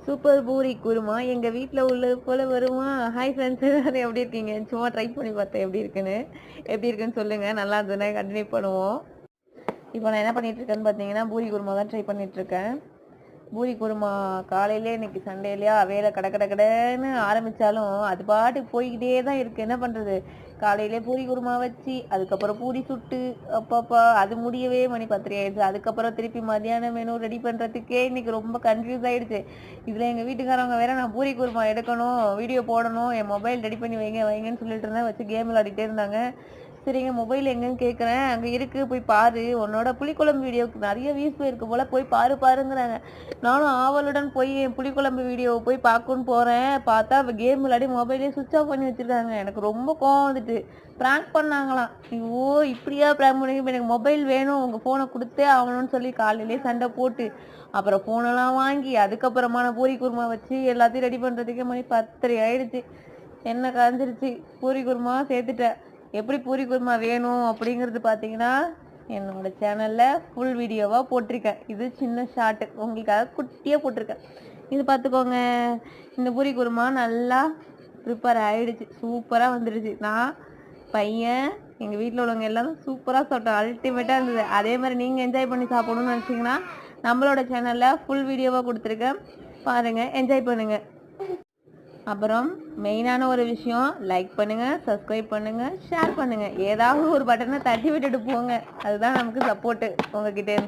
Super puri kurma எங்கள் வீட்டில் உள்ளது போல் வருமா? ஹாய் ஃப்ரெண்ட்ஸ், எல்லாரும் எப்படி இருக்கீங்க? சும்மா ட்ரை பண்ணி பார்த்தேன் எப்படி இருக்குன்னு சொல்லுங்கள். நல்லா இருந்ததுன்னா கண்டினியூ பண்ணுவோம். இப்போ நான் என்ன பண்ணிகிட்ருக்கேன்னு பார்த்தீங்கன்னா, பூரி குருமா தான் ட்ரை பண்ணிகிட்ருக்கேன். பூரி குருமா காலையிலே இன்னைக்கு சண்டே இல்லையா, வேலை கடன்னு ஆரம்பித்தாலும் அது பாட்டுக்கு போய்கிட்டே தான் இருக்குது. என்ன பண்ணுறது? காலையிலே பூரி குருமா வச்சு அதுக்கப்புறம் பூரி சுட்டு அப்பப்பா அது முடியவே மணி 10:30 ஆயிடுச்சு. அதுக்கப்புறம் திருப்பி மதியானம் மெனு ரெடி பண்ணுறதுக்கே இன்னைக்கு ரொம்ப கன்ஃபியூஸ் ஆகிடுச்சு. இதில் எங்கள் வீட்டுக்காரவங்க வேற நான் பூரி குருமா எடுக்கணும், வீடியோ போடணும், என் மொபைல் ரெடி பண்ணி வைங்கன்னு சொல்லிட்டு இருந்தேன். வச்சு கேம் விளையாடிட்டே இருந்தாங்க. சரிங்க, மொபைல் எங்கன்னு கேட்குறேன். அங்கே இருக்குது, போய் பாரு, உன்னோட புளிக்குழம்பு வீடியோவுக்கு நிறைய வியூஸ் போயிருக்கு போல், போய் பாருங்கிறாங்க. நானும் ஆவலுடன் போய் என் புளிக்குழம்பு வீடியோவை போய் பார்க்கணுன்னு போகிறேன். பார்த்தா கேம் விளையாடி மொபைலே சுவிட்ச் ஆஃப் பண்ணி வச்சுருக்காங்க. எனக்கு ரொம்ப கோவம் வந்துட்டு. ப்ராங்க் பண்ணாங்களாம். ஐயோ, இப்படியா ப்ராங்க் பண்ணி? எனக்கு மொபைல் வேணும், உங்கள் ஃபோனை கொடுத்தே ஆகணும்னு சொல்லி காலையிலே சண்டை போட்டு அப்புறம் ஃபோனெல்லாம் வாங்கி அதுக்கப்புறமா நான் பூரி குருமா வச்சு எல்லாத்தையும் ரெடி பண்ணுறதுக்கே மணி 10:30 ஆயிடுச்சு. என்ன கரைஞ்சிருச்சு. பூரி குருமா சேர்த்துட்டேன். எப்படி பூரி குருமா வேணும் அப்படிங்கிறது பார்த்தீங்கன்னா, என்னோட சேனலில் ஃபுல் வீடியோவாக போட்டிருக்கேன். இது சின்ன ஷார்ட்டு உங்களுக்காக குட்டியாக போட்டிருக்கேன். இது பார்த்துக்கோங்க. இந்த பூரி குருமா நல்லா ப்ரிப்பேர் ஆகிடுச்சு, சூப்பராக வந்துடுச்சு. நான் பையன் எங்கள் வீட்டில் உள்ளவங்க எல்லாரும் சூப்பராக சாப்பிட்டோம். அல்டிமேட்டாக இருந்தது. அதே மாதிரி நீங்கள் என்ஜாய் பண்ணி சாப்பிடணும்னு நினச்சிங்கன்னா நம்மளோட சேனலில் ஃபுல் வீடியோவாக கொடுத்துருக்கேன், பாருங்கள், என்ஜாய் பண்ணுங்கள். அப்புறம் மெயினான ஒரு விஷயம், லைக் பண்ணுங்கள், சப்ஸ்கிரைப் பண்ணுங்கள், ஷேர் பண்ணுங்கள். ஏதாவது ஒரு பட்டனை தட்டி விட்டுட்டு போங்க. அதுதான் நமக்கு சப்போர்ட்டு உங்ககிட்டேருந்து.